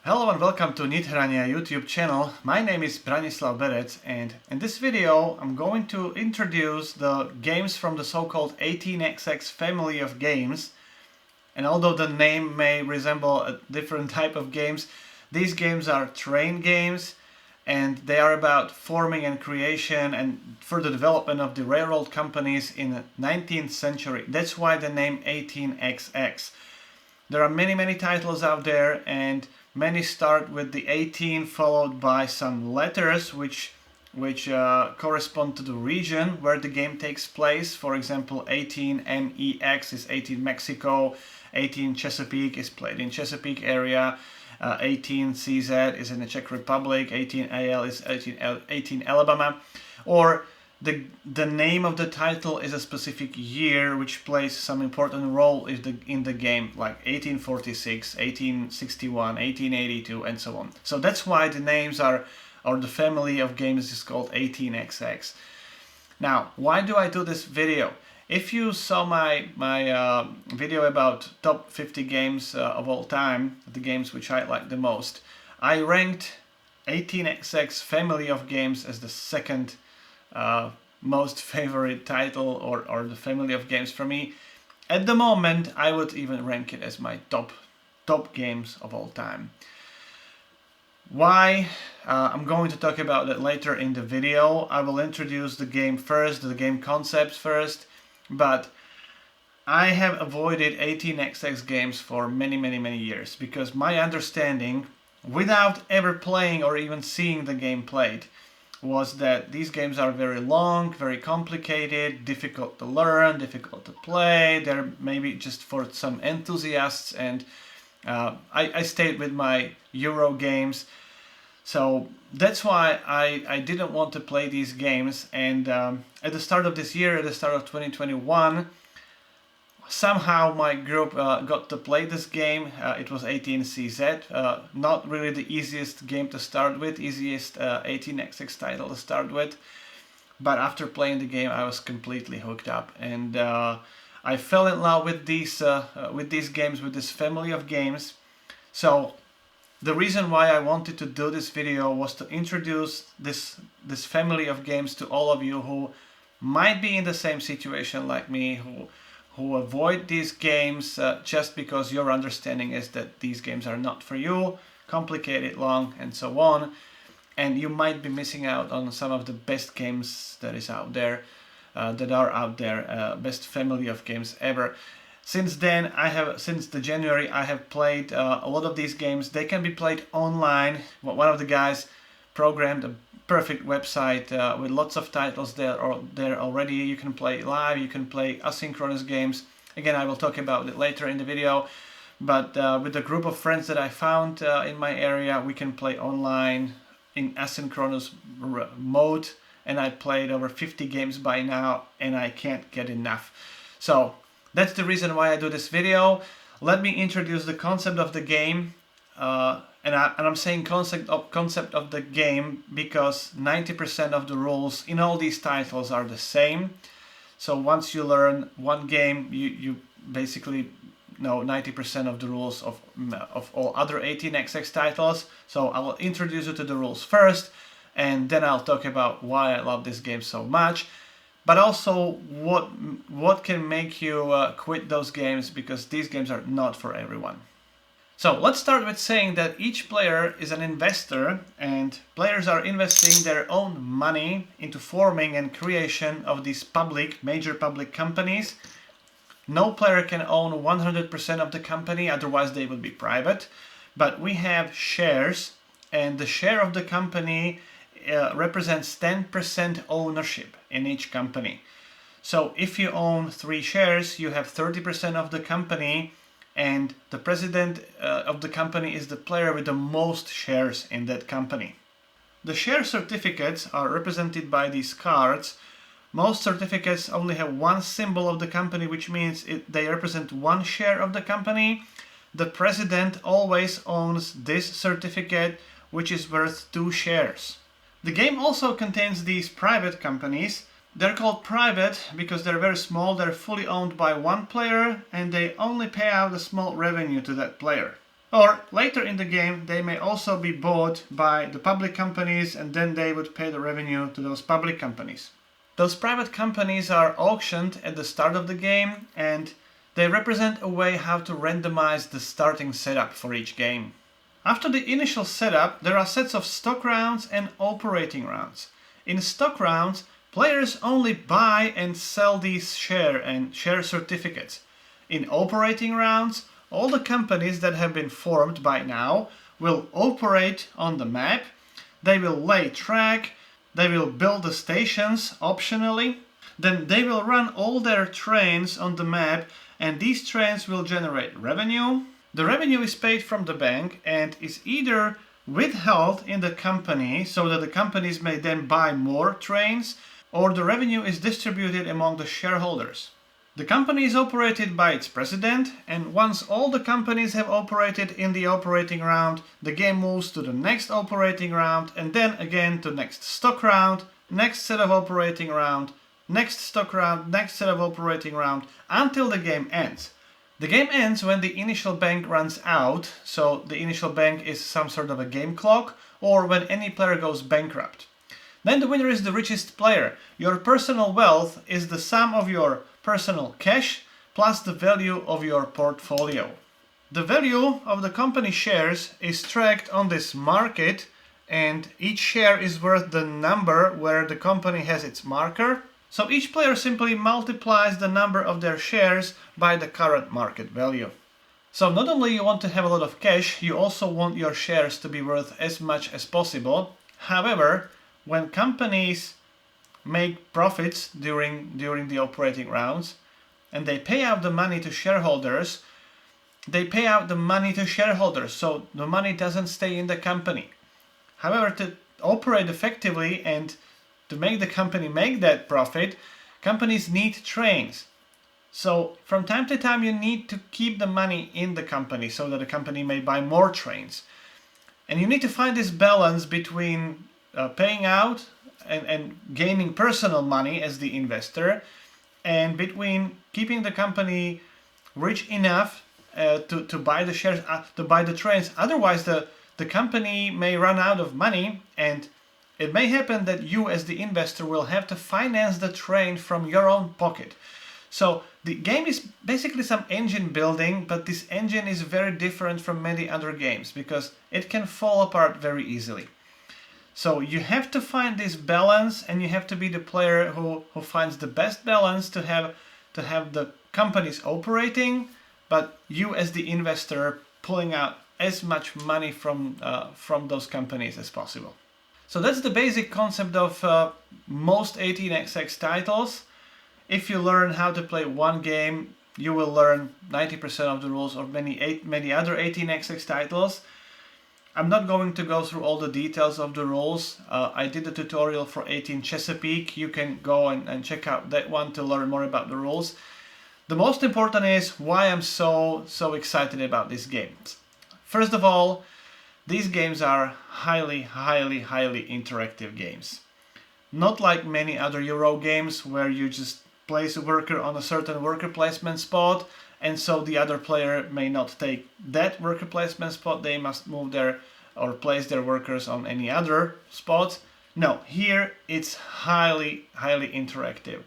Hello and welcome to Nithrania YouTube channel. My name is Branislav Berec, and in this video I'm going to introduce the games from the so-called 18xx family of games. And although the name may resemble a different type of games, these games are train games and they are about forming and creation and further development of the railroad companies in the 19th century. That's why the name 18xx. There are many titles out there, and many start with the 18 followed by some letters which correspond to the region where the game takes place. For example, 18 MEX is 18 Mexico, 18 Chesapeake is played in Chesapeake area, 18 CZ is in the Czech Republic, 18 AL is 18 Alabama, or the name of the title is a specific year which plays some important role in the game, like 1846, 1861, 1882, and so on. So that's why the names are, or the family of games is called 18xx. Now, why do I do this video? If you saw my video about top 50 games of all time, the games which I like the most, I ranked 18xx family of games as the second most favorite title or the family of games for me. At the moment, I would even rank it as my top games of all time. Why? I'm going to talk about that later in the video. I will introduce the game first, the game concepts first, but I have avoided 18xx games for many years because my understanding, without ever playing or even seeing the game played, was that these games are very long, very complicated, difficult to learn, difficult to play. They're maybe just for some enthusiasts, and I stayed with my Euro games. So that's why I didn't want to play these games, and at the start of this year, at the start of 2021, somehow my group got to play this game. It was 18CZ, not really the easiest game to start with, easiest 18xx title to start with. But after playing the game, I was completely hooked up, and I fell in love with these games, with this family of games. So the reason why I wanted to do this video was to introduce this family of games to all of you who might be in the same situation like me, who avoid these games just because your understanding is that these games are not for you, complicated, long, and so on, and you might be missing out on some of the best games that is out there, best family of games ever. Since then, since January, I have played a lot of these games. They can be played online. One of the guys programmed a perfect website with lots of titles there already. You can play live, you can play asynchronous games. Again, I will talk about it later in the video. But with the group of friends that I found in my area, we can play online in asynchronous mode. And I played over 50 games by now, and I can't get enough. So that's the reason why I do this video. Let me introduce the concept of the game. And I'm saying concept of the game because 90% of the rules in all these titles are the same. So once you learn one game, you basically know 90% of the rules of all other 18xx titles. So I will introduce you to the rules first, and then I'll talk about why I love this game so much, but also what can make you quit those games, because these games are not for everyone. So let's start with saying that each player is an investor, and players are investing their own money into forming and creation of these major public companies. No player can own 100% of the company, otherwise they would be private. But we have shares, and the share of the company represents 10% ownership in each company. So if you own 3 shares, you have 30% of the company, and the president of the company is the player with the most shares in that company. The share certificates are represented by these cards. Most certificates only have one symbol of the company, which means they represent one share of the company. The president always owns this certificate, which is worth 2 shares. The game also contains these private companies. They're called private because they're very small, they're fully owned by one player, and they only pay out a small revenue to that player. Or later in the game, they may also be bought by the public companies, and then they would pay the revenue to those public companies. Those private companies are auctioned at the start of the game, and they represent a way how to randomize the starting setup for each game. After the initial setup, there are sets of stock rounds and operating rounds. In stock rounds, players only buy and sell these share certificates. In operating rounds, all the companies that have been formed by now will operate on the map, they will lay track, they will build the stations optionally, then they will run all their trains on the map, and these trains will generate revenue. The revenue is paid from the bank and is either withheld in the company so that the companies may then buy more trains, or the revenue is distributed among the shareholders. The company is operated by its president, and once all the companies have operated in the operating round, the game moves to the next operating round, and then again to next stock round, next set of operating round, next stock round, next set of operating round, until the game ends. The game ends when the initial bank runs out, so the initial bank is some sort of a game clock, or when any player goes bankrupt. Then the winner is the richest player. Your personal wealth is the sum of your personal cash plus the value of your portfolio. The value of the company shares is tracked on this market, and each share is worth the number where the company has its marker. So each player simply multiplies the number of their shares by the current market value. So not only you want to have a lot of cash, you also want your shares to be worth as much as possible. However, when companies make profits during the operating rounds and they pay out the money to shareholders, so the money doesn't stay in the company. However, to operate effectively and to make the company make that profit, companies need trains. So from time to time you need to keep the money in the company so that the company may buy more trains. And you need to find this balance between paying out and gaining personal money as the investor, and between keeping the company rich enough to buy the shares, to buy the trains. Otherwise the company may run out of money, and it may happen that you as the investor will have to finance the train from your own pocket. So the game is basically some engine building, but this engine is very different from many other games because it can fall apart very easily. So you have to find this balance, and you have to be the player who finds the best balance to have the companies operating, but you as the investor pulling out as much money from those companies as possible. So that's the basic concept of most 18xx titles. If you learn how to play one game, you will learn 90% of the rules of many other 18xx titles. I'm not going to go through all the details of the rules. I did a tutorial for 18 Chesapeake. You can go and check out that one to learn more about the rules. The most important is why I'm so excited about these games. First of all, these games are highly interactive games. Not like many other Euro games where you just place a worker on a certain worker placement spot, and so the other player may not take that worker placement spot. They must move their or place their workers on any other spot. No, here it's highly interactive.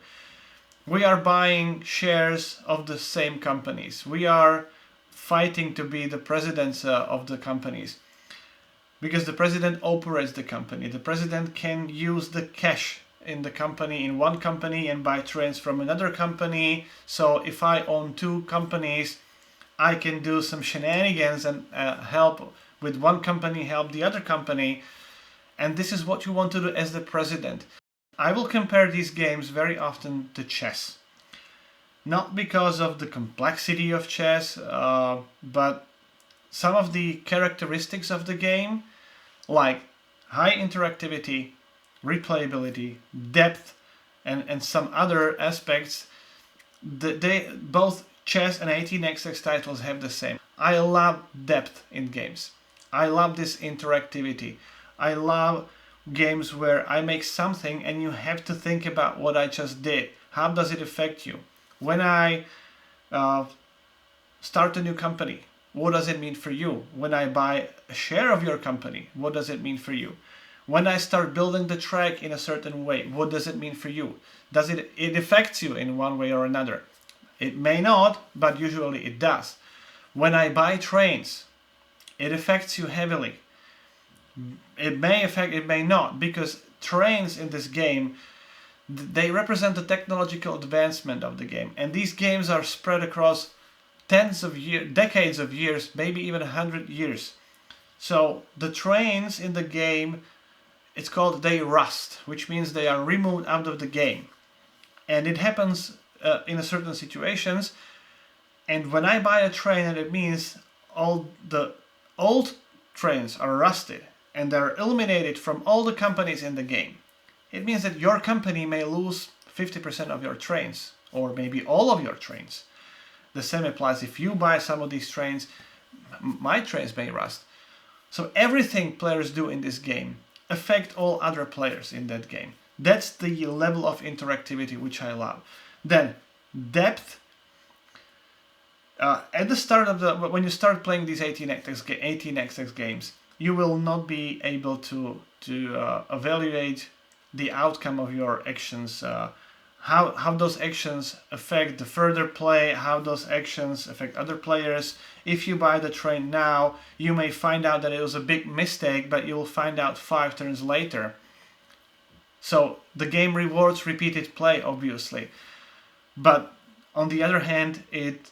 We are buying shares of the same companies. We are fighting to be the presidents of the companies, because the president operates the company. The president can use the cash in the company, in one company, and buy trains from another company. So if I own two companies, I can do some shenanigans and help with one company, help the other company. And this is what you want to do as the president. I will compare these games very often to chess. Not because of the complexity of chess, but some of the characteristics of the game, like high interactivity, replayability, depth, and some other aspects, both chess and 18xx titles have the same. I love depth in games. I love this interactivity. I love games where I make something and you have to think about what I just did. How does it affect you? When I start a new company, what does it mean for you? When I buy a share of your company, what does it mean for you? When I start building the track in a certain way, what does it mean for you? Does it affects you in one way or another? It may not, but usually it does. When I buy trains, it affects you heavily. It may affect, it may not, because trains in this game, they represent the technological advancement of the game. And these games are spread across tens of years, decades of years, maybe even 100 years. So the trains in the game, it's called they rust, which means they are removed out of the game. And it happens in a certain situations. And when I buy a train, and it means all the old trains are rusted and they're eliminated from all the companies in the game. It means that your company may lose 50% of your trains, or maybe all of your trains. The same applies if you buy some of these trains. My trains may rust. So everything players do in this game affect all other players in that game. That's the level of interactivity which I love. Then depth. At the start of when you start playing these 18xx games, you will not be able to evaluate the outcome of your actions, how those actions affect the further play, how those actions affect other players. If you buy the train now, you may find out that it was a big mistake, but you will find out 5 turns later. So the game rewards repeated play, obviously. But on the other hand, it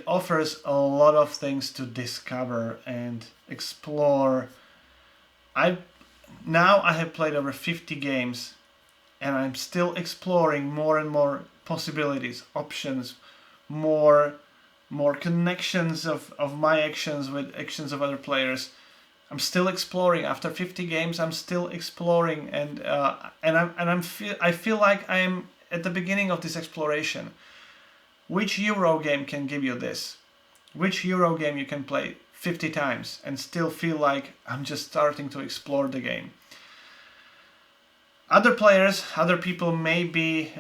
offers a lot of things to discover and explore. Now I have played over 50 games, and I'm still exploring more and more possibilities, options, more connections of my actions with actions of other players. I'm still exploring. After 50 games, I'm still exploring, and I feel like I'm at the beginning of this exploration. Which Euro game can give you this? Which Euro game you can play 50 times and still feel like I'm just starting to explore the game? Other players, other people may be,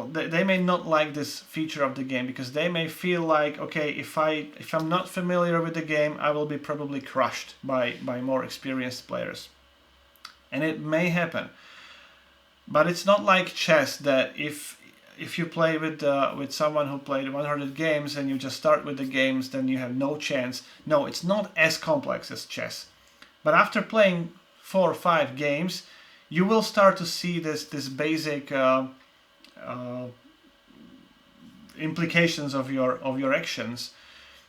they may not like this feature of the game, because they may feel like, okay, if I'm not familiar with the game, I will be probably crushed by more experienced players. And it may happen. But it's not like chess, that if you play with someone who played 100 games and you just start with the games, then you have no chance. No, it's not as complex as chess. But after playing 4 or 5 games, you will start to see this basic implications of your actions,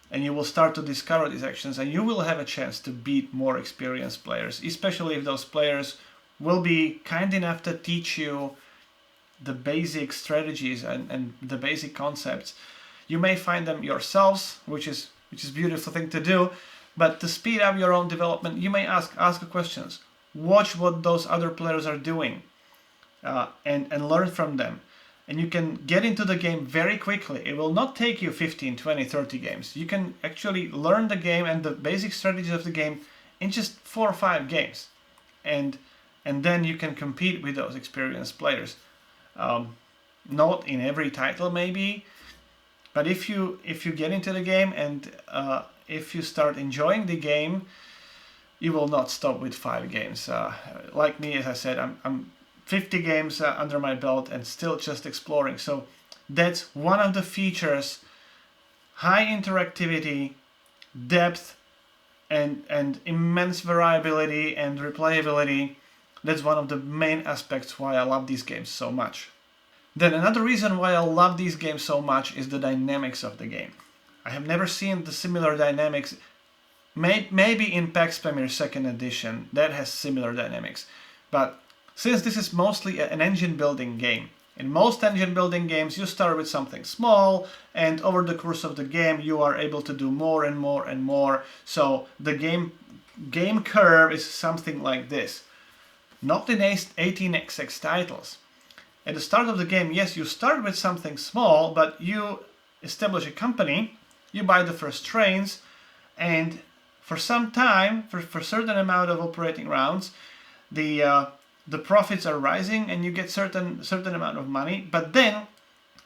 and you will start to discover these actions, and you will have a chance to beat more experienced players, especially if those players will be kind enough to teach you the basic strategies and the basic concepts. You may find them yourselves, which is a beautiful thing to do, but to speed up your own development, you may ask questions. Watch what those other players are doing, and learn from them. And you can get into the game very quickly. It will not take you 15, 20, 30 games. You can actually learn the game and the basic strategies of the game in just 4 or 5 games. And then you can compete with those experienced players. Not in every title maybe, but if you get into the game and if you start enjoying the game, you will not stop with 5 games. Like me, as I said, I'm 50 games under my belt and still just exploring. So that's one of the features: high interactivity, depth, and immense variability and replayability. That's one of the main aspects why I love these games so much. Then another reason why I love these games so much is the dynamics of the game. I have never seen the similar dynamics. Maybe in Pax Pamir 2nd edition that has similar dynamics. But since this is mostly an engine building game, in most engine building games you start with something small, and over the course of the game you are able to do more and more and more. So the game curve is something like this. Not in 18xx titles. At the start of the game, yes, you start with something small, but you establish a company, you buy the first trains, and for some time, for a certain amount of operating rounds, the profits are rising and you get certain amount of money. But then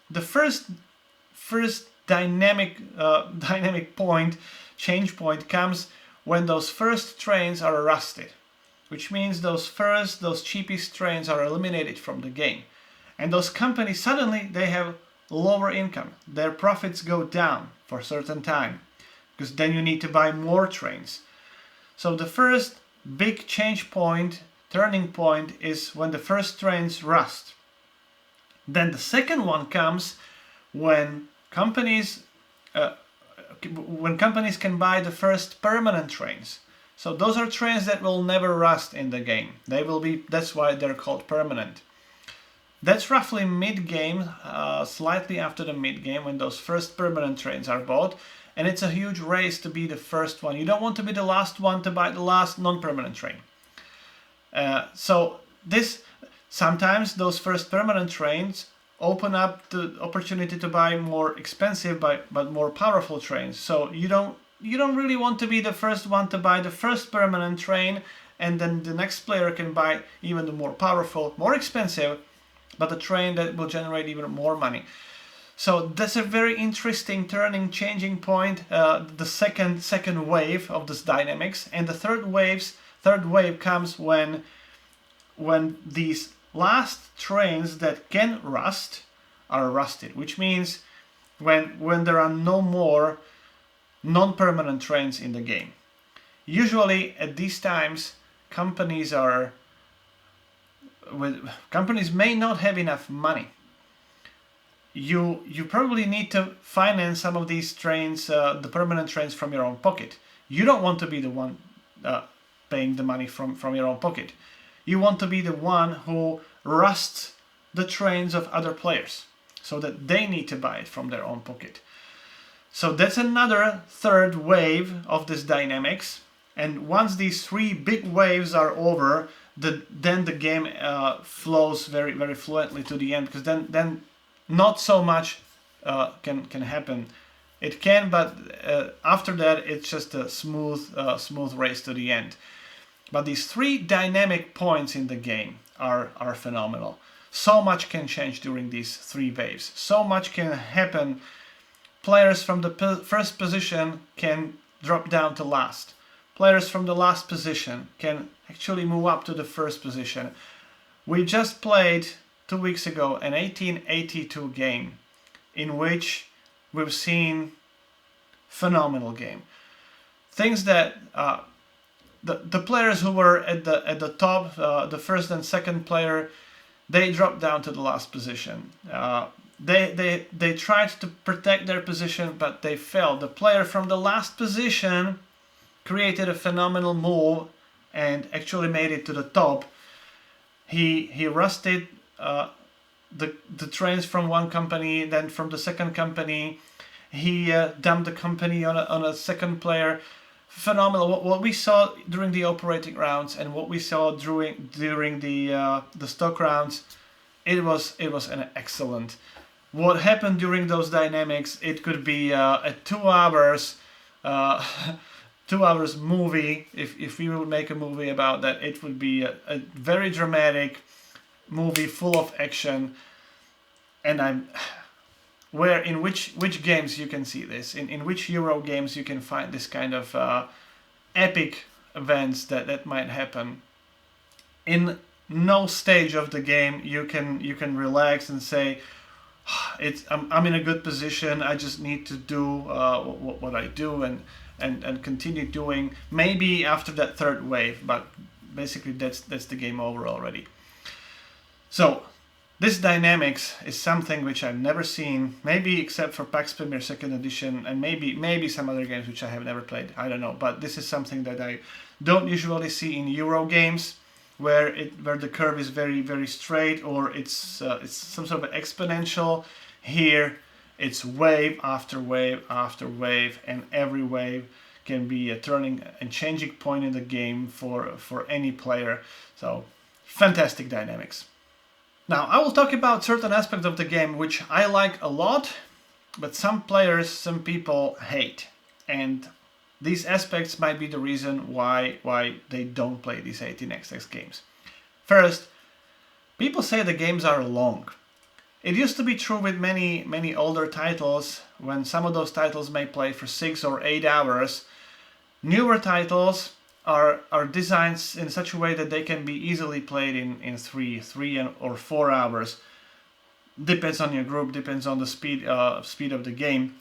the first dynamic point, change point, comes when those first trains are rusted, which means those cheapest trains are eliminated from the game. And those companies, suddenly they have lower income. Their profits go down for a certain time, because then you need to buy more trains. So the first big change point, turning point, is when the first trains rust. Then the second one comes when companies can buy the first permanent trains. So those are trains that will never rust in the game. That's why they're called permanent. That's roughly mid-game, slightly after the mid-game, when those first permanent trains are bought. And it's a huge race to be the first one. You don't want to be the last one to buy the last non-permanent train. Sometimes those first permanent trains open up the opportunity to buy more expensive but more powerful trains. So you don't really want to be the first one to buy the first permanent train, and then the next player can buy even the more powerful, more expensive, but a train that will generate even more money. So that's a very interesting changing point, the second wave of this dynamics. And the third wave comes when these last trains that can rust are rusted, which means when there are no more non-permanent trains in the game. Usually at these times, companies may not have enough money. You probably need to finance some of these trains, the permanent trains, from your own pocket. You don't want to be the one paying the money from your own pocket. You want to be the one who rusts the trains of other players, so that they need to buy it from their own pocket. So that's another third wave of this dynamics. And once these three big waves are over, then the game flows very, very fluently to the end, because then not so much can happen. It can, but after that it's just a smooth race to the end. But these three dynamic points in the game are phenomenal. So much can change during these three waves. So much can happen. Players from the first position can drop down to last. Players from the last position can actually move up to the first position. We just played 2 weeks ago an 1882 game in which we've seen phenomenal game. Things that the players who were at the top, the first and second player, they dropped down to the last position. They tried to protect their position, but they failed. The player from the last position created a phenomenal move and actually made it to the top. He rusted the trains from one company, then from the second company. He dumped the company on a second player. Phenomenal. What we saw during the operating rounds and what we saw during the stock rounds, it was an excellent. What happened during those dynamics, it could be a 2 hours 2 hours movie. If we would make a movie about that, it would be a very dramatic movie full of action. And in which games you can see this, in which Euro games you can find this kind of epic events that might happen. In no stage of the game you can relax and say, I'm in a good position, I just need to do what I do and continue doing. Maybe after that third wave, but basically that's the game over already. So this dynamics is something which I've never seen, maybe except for PAX Premier 2nd Edition, and maybe some other games which I have never played, I don't know. But this is something that I don't usually see in Euro games, where the curve is very, very straight, or it's some sort of exponential. Here it's wave after wave after wave, and every wave can be a turning and changing point in the game for any player. So fantastic dynamics. Now, I will talk about certain aspects of the game which I like a lot, but some people hate. And these aspects might be the reason why they don't play these 18xx games. First, people say the games are long. It used to be true with many older titles when some of those titles may play for 6 or 8 hours, newer titles are designed in such a way that they can be easily played in 3 or 4 hours. Depends on your group, depends on the speed of the game.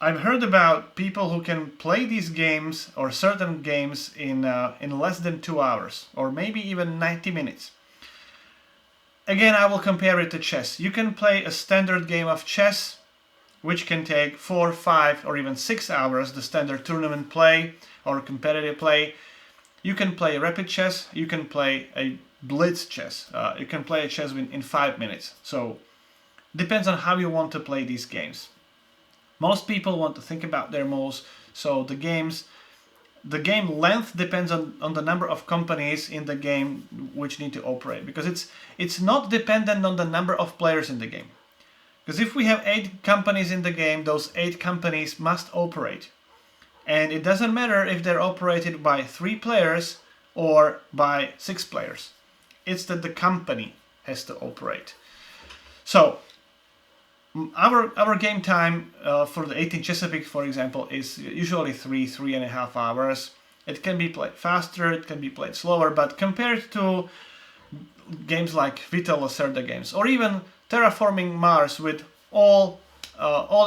I've heard about people who can play these games or certain games in less than 2 hours or maybe even 90 minutes. Again, I will compare it to chess. You can play a standard game of chess, which can take 4, 5 or even 6 hours, the standard tournament play or competitive play. You can play rapid chess, you can play a blitz chess, you can play a chess in 5 minutes. So depends on how you want to play these games. Most people want to think about their moves, so the game length depends on the number of companies in the game which need to operate, because it's not dependent on the number of players in the game. Because if we have 8 companies in the game, those 8 companies must operate. And it doesn't matter if they're operated by 3 players or by 6 players. It's that the company has to operate. So our game time for the 18 Chesapeake, for example, is usually 3.5 hours. It can be played faster, it can be played slower, but compared to games like Vita Lacerda games, or even Terraforming Mars with all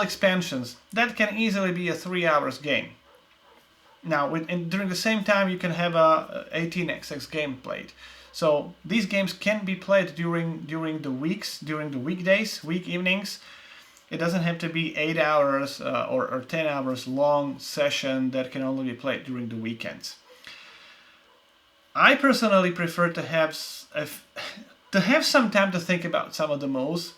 expansions, that can easily be a 3 hours game. Now, during the same time, you can have a 18xx game played. So these games can be played during the weeks, during the weekdays, week evenings. It doesn't have to be 8 hours or 10 hours long session that can only be played during the weekends. I personally prefer to have some time to think about some of the moves.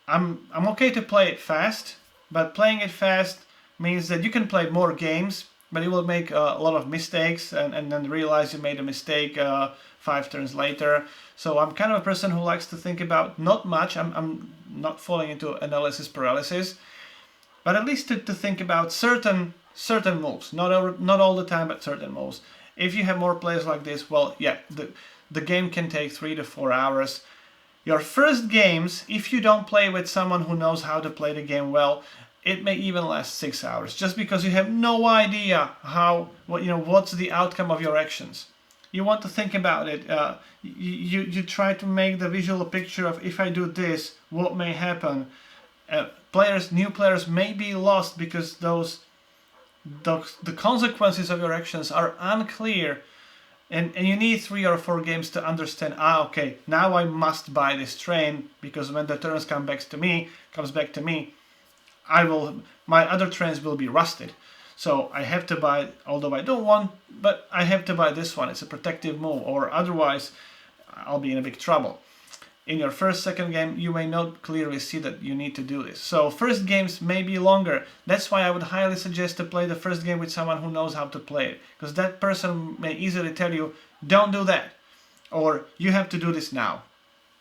I'm okay to play it fast, but playing it fast means that you can play more games, but you will make a lot of mistakes and then realize you made a mistake 5 turns later. So I'm kind of a person who likes to think about not much. I'm not falling into analysis paralysis, but at least to think about certain moves. Not all the time, but certain moves. If you have more players like this, well, yeah, the game can take 3 to 4 hours. Your first games, if you don't play with someone who knows how to play the game well, it may even last 6 hours, just because you have no idea what's the outcome of your actions. You want to think about it. You try to make the visual picture of, if I do this, what may happen. New players may be lost because the consequences of your actions are unclear, and you need 3 or 4 games to understand. Okay, now I must buy this train, because when the turns comes back to me, my other trains will be rusted. So I have to buy, although I don't want, but I have to buy this one. It's a protective move, or otherwise I'll be in a big trouble. In your second game, you may not clearly see that you need to do this. So first games may be longer. That's why I would highly suggest to play the first game with someone who knows how to play it, because that person may easily tell you, don't do that, or you have to do this now.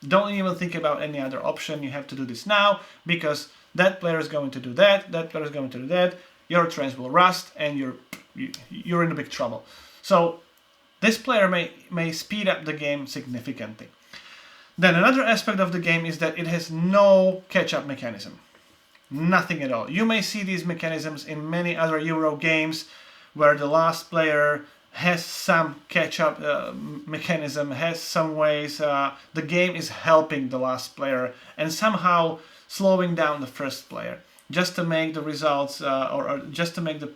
Don't even think about any other option. You have to do this now, because that player is going to do that, that player is going to do that. Your trains will rust, and you're in a big trouble. So this player may speed up the game significantly. Then another aspect of the game is that it has no catch-up mechanism. Nothing at all. You may see these mechanisms in many other Euro games where the last player has some catch-up mechanism, has some ways the game is helping the last player and somehow slowing down the first player, just to make the results or just to make the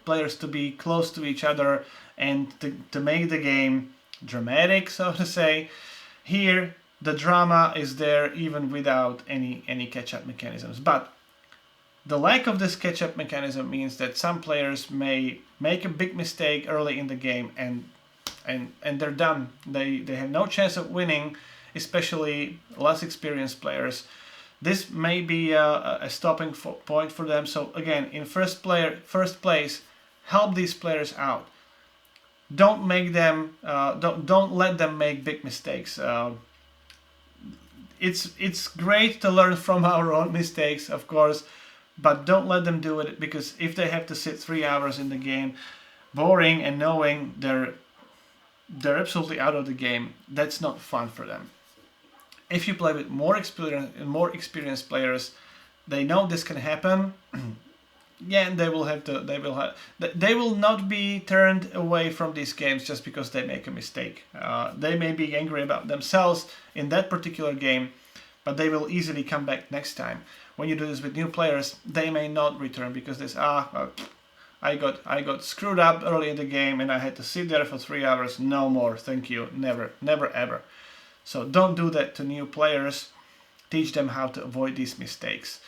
players to be close to each other and to make the game dramatic, so to say. Here the drama is there even without any catch-up mechanisms. But the lack of this catch-up mechanism means that some players may make a big mistake early in the game and they're done. They have no chance of winning, especially less experienced players. This may be a stopping point for them. So again, in first place, help these players out. Don't make them don't let them make big mistakes. It's great to learn from our own mistakes, of course, but don't let them do it, because if they have to sit 3 hours in the game, boring and knowing they're absolutely out of the game, that's not fun for them. If you play with more experienced players, they know this can happen. Yeah, and they will not be turned away from these games just because they make a mistake. They may be angry about themselves in that particular game, but they will easily come back next time. When you do this with new players, they may not return because this I got screwed up early in the game and I had to sit there for 3 hours. No more, thank you, never, never ever. So don't do that to new players. Teach them how to avoid these mistakes.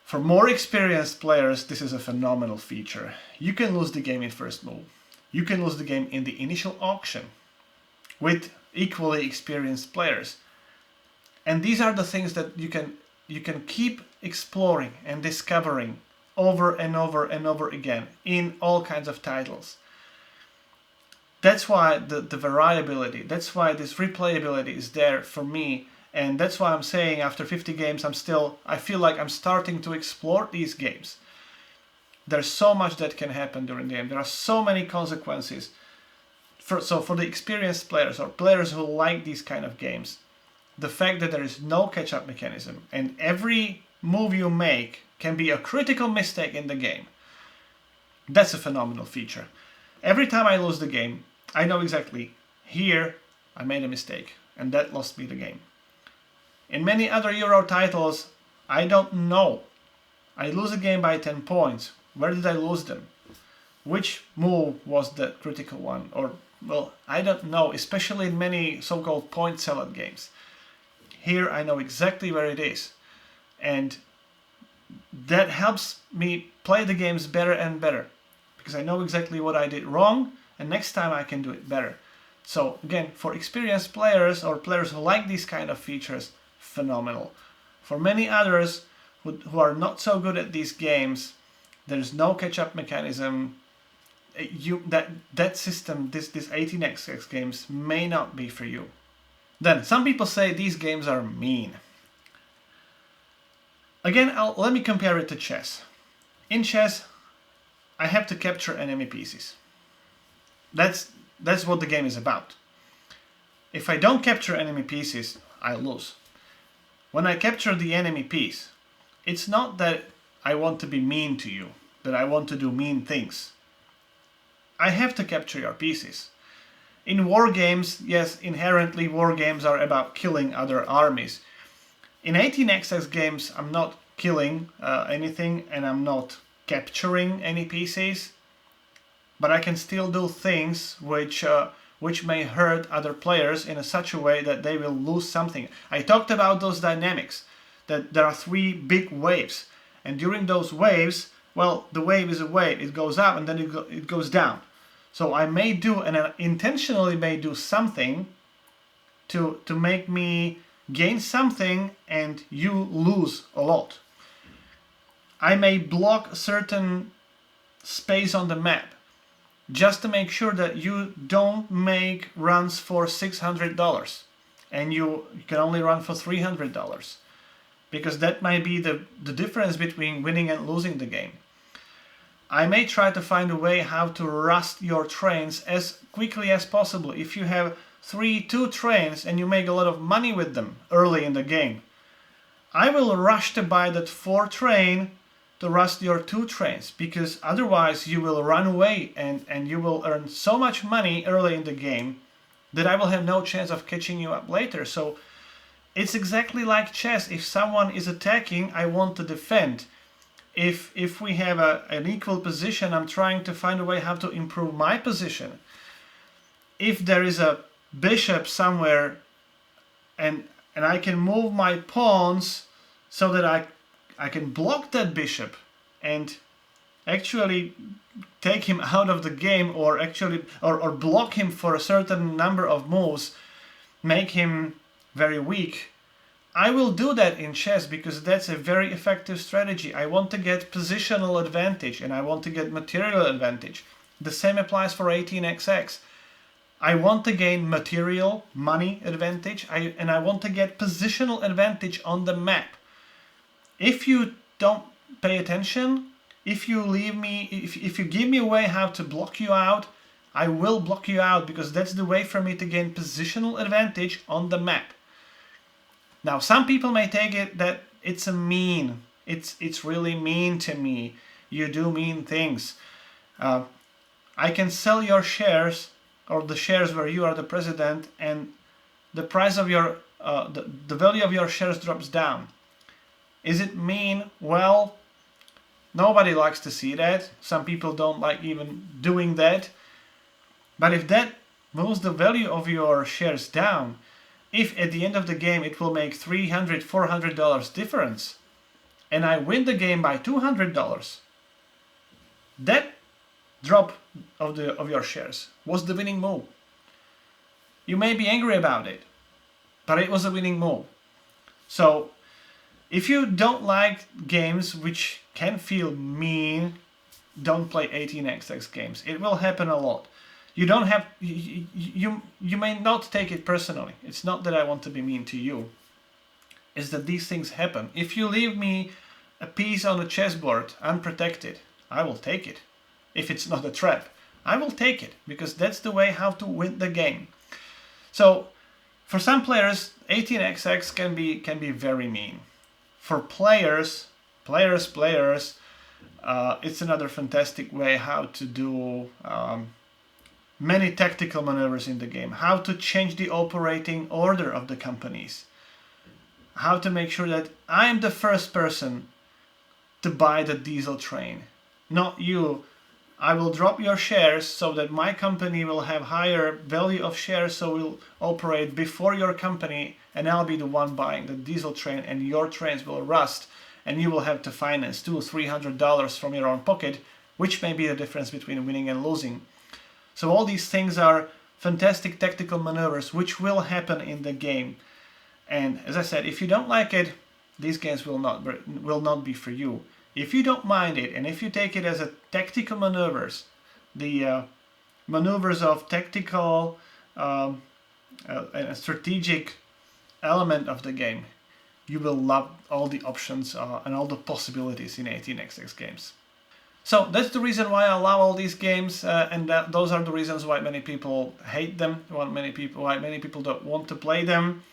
For more experienced players, this is a phenomenal feature. You can lose the game in first move. You can lose the game in the initial auction with equally experienced players. And these are the things that you can keep exploring and discovering over and over and over again in all kinds of titles. That's why the variability, that's why this replayability is there for me. And that's why I'm saying after 50 games, I feel like I'm starting to explore these games. There's so much that can happen during the game. There are so many consequences. So for the experienced players or players who like these kind of games, the fact that there is no catch-up mechanism and every move you make can be a critical mistake in the game, that's a phenomenal feature. Every time I lose the game, I know exactly, here I made a mistake and that lost me the game. In many other Euro titles, I don't know. I lose a game by 10 points. Where did I lose them? Which move was the critical one? Or, well, I don't know, especially in many so-called point salad games. Here I know exactly where it is. And that helps me play the games better and better. Because I know exactly what I did wrong, and next time I can do it better. So again, for experienced players or players who like these kind of features, phenomenal. For many others who are not so good at these games, there's no catch-up mechanism. That system, this 18xx games may not be for you. Then some people say these games are mean. Again, let me compare it to chess. In chess, I have to capture enemy pieces. That's what the game is about. If I don't capture enemy pieces, I lose. When I capture the enemy piece, it's not that I want to be mean to you, that I want to do mean things. I have to capture your pieces. In war games, yes, inherently war games are about killing other armies. In 18xx games, I'm not killing anything and I'm not capturing any pieces, but I can still do things which may hurt other players in such a way that they will lose something. I talked about those dynamics, that there are 3 big waves, and during those waves, well, the wave is a wave, it goes up and then it goes down. So I may do, and I intentionally may do something to make me gain something and you lose a lot. I may block certain space on the map just to make sure that you don't make runs for $600 and you can only run for $300, because that might be the difference between winning and losing the game. I may try to find a way how to rust your trains as quickly as possible. If you have 2 trains and you make a lot of money with them early in the game, I will rush to buy that 4 train to rust your 2 trains, because otherwise you will run away and you will earn so much money early in the game that I will have no chance of catching you up later. So it's exactly like chess. If someone is attacking, I want to defend. If we have an equal position, I'm trying to find a way how to improve my position. If there is a bishop somewhere and I can move my pawns so that I can block that bishop and actually take him out of the game, or block him for a certain number of moves, make him very weak, I will do that in chess because that's a very effective strategy. I want to get positional advantage and I want to get material advantage. The same applies for 18xx. I want to gain material, money advantage, and I want to get positional advantage on the map. If you don't pay attention, if you leave me, if you give me a way how to block you out, I will block you out, because that's the way for me to gain positional advantage on the map. Now, some people may take it that it's a mean It's really mean to me. You do mean things. I can sell your shares, or the shares where you are the president, and the price of your the value of your shares drops down. Is it mean? Well, nobody likes to see that. Some people don't like even doing that. But if that moves the value of your shares down, if at the end of the game it will make $300, $400 difference, and I win the game by $200, that drop of your shares was the winning move. You may be angry about it, but it was a winning move. So if you don't like games which can feel mean, don't play 18xx games. It will happen a lot. You don't have you may not take it personally. It's not that I want to be mean to you. It's that these things happen. If you leave me a piece on a chessboard unprotected, I will take it. If it's not a trap, I will take it, because that's the way how to win the game. So for some players, 18xx can be very mean. For players, it's another fantastic way how to do many tactical maneuvers in the game, how to change the operating order of the companies, how to make sure that I am the first person to buy the diesel train, not you. I will drop your shares so that my company will have higher value of shares, so we'll operate before your company, and I'll be the one buying the diesel train, and your trains will rust, and you will have to finance $200-300 from your own pocket, which may be the difference between winning and losing. So all these things are fantastic tactical maneuvers which will happen in the game. And as I said, if you don't like it, these games will not be for you. If you don't mind it, and if you take it as a tactical maneuvers, the maneuvers of tactical and strategic element of the game, you will love all the options and all the possibilities in 18xx games. So that's the reason why I love all these games, and those are the reasons why many people hate them, why many people don't want to play them.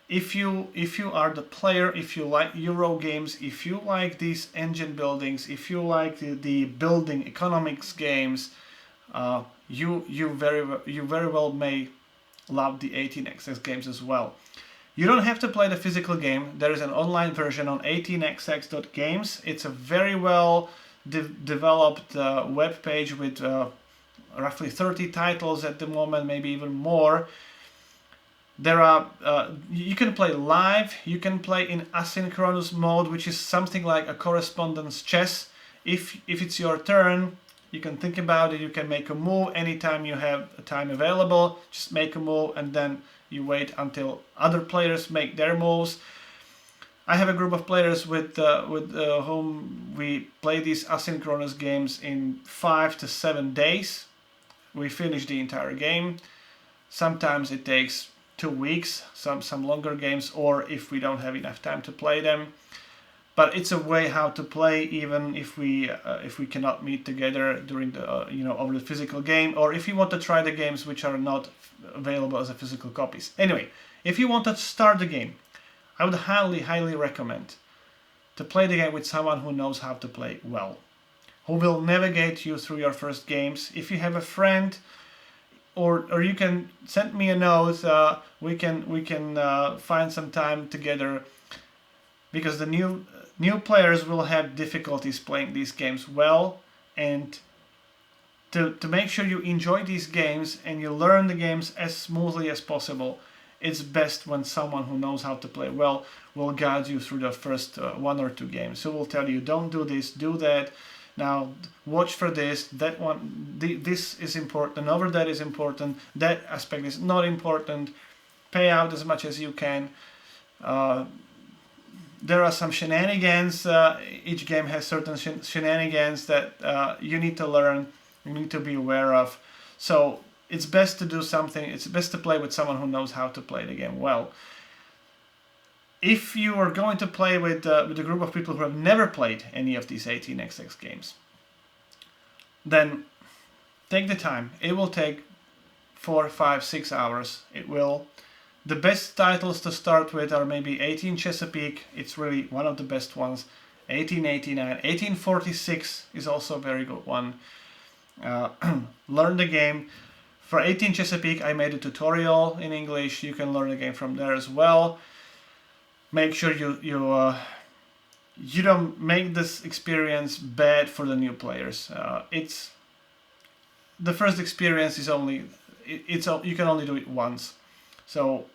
If you are the player, if you like Euro games, if you like these engine buildings, if you like the building economics games, you very well may love the 18xx games as well. You don't have to play the physical game. There is an online version on 18xx.games. It's a very well developed web page with roughly 30 titles at the moment, maybe even more. There are you can play live, you can play in asynchronous mode, which is something like a correspondence chess. If it's your turn, you can think about it, you can make a move anytime you have time available, just make a move and then you wait until other players make their moves. I have a group of players with whom we play these asynchronous games in 5 to 7 days. We finish the entire game. Sometimes it takes 2 weeks, some longer games, or if we don't have enough time to play them. But it's a way how to play, even if we cannot meet together during the over the physical game, or if you want to try the games which are not available as a physical copies. Anyway, if you want to start the game, I would highly recommend to play the game with someone who knows how to play well, who will navigate you through your first games. If you have a friend, or you can send me a note, we can find some time together, because the new players will have difficulties playing these games well, and to make sure you enjoy these games and you learn the games as smoothly as possible, it's best when someone who knows how to play well will guide you through the first 1 or 2 games. So we'll tell you, don't do this, do that. Now watch for this, that one, this is important, over that is important, that aspect is not important. Pay out as much as you can. There are some shenanigans. Each game has certain shenanigans that you need to learn, you need to be aware of. So it's best to do something, it's best to play with someone who knows how to play the game well. If you are going to play with a group of people who have never played any of these 18xx games, then take the time. It will take 4, 5, 6 hours. It will. The best titles to start with are maybe 18 Chesapeake. It's really one of the best ones. 1889, 1846 is also a very good one. Learn the game. For 18 Chesapeake, I made a tutorial in English. You can learn the game from there as well. Make sure you don't make this experience bad for the new players. It's the first experience is only you can only do it once. So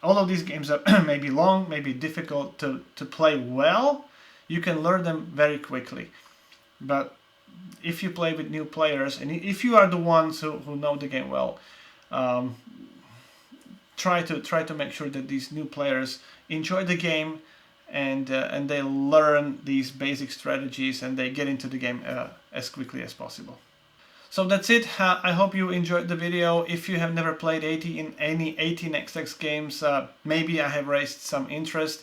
all of these games are maybe long, maybe difficult to play well. You can learn them very quickly. But if you play with new players, and if you are the ones who know the game well, try to make sure that these new players enjoy the game and they learn these basic strategies and they get into the game as quickly as possible. So that's it. I hope you enjoyed the video. If you have never played 80 in any 18xx games, maybe I have raised some interest.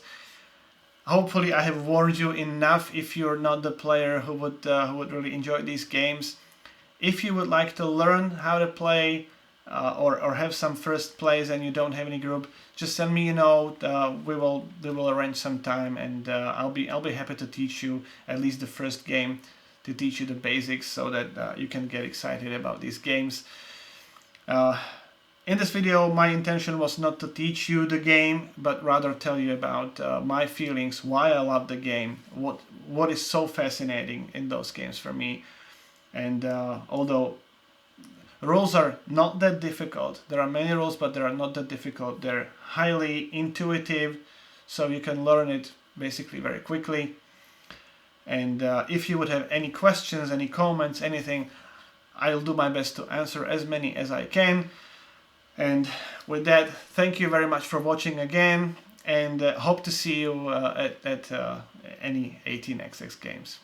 Hopefully I have warned you enough if you're not the player who would really enjoy these games. If you would like to learn how to play or have some first plays and you don't have any group, just send me a note. We will arrange some time, and I'll be happy to teach you at least the first game, to teach you the basics so that you can get excited about these games. In this video, my intention was not to teach you the game, but rather tell you about my feelings, why I love the game, what is so fascinating in those games for me. And although rules are not that difficult, there are many rules, but they are not that difficult. They're highly intuitive, so you can learn it basically very quickly. And if you would have any questions, any comments, anything, I'll do my best to answer as many as I can. And with that, thank you very much for watching again, and hope to see you at any 18xx games.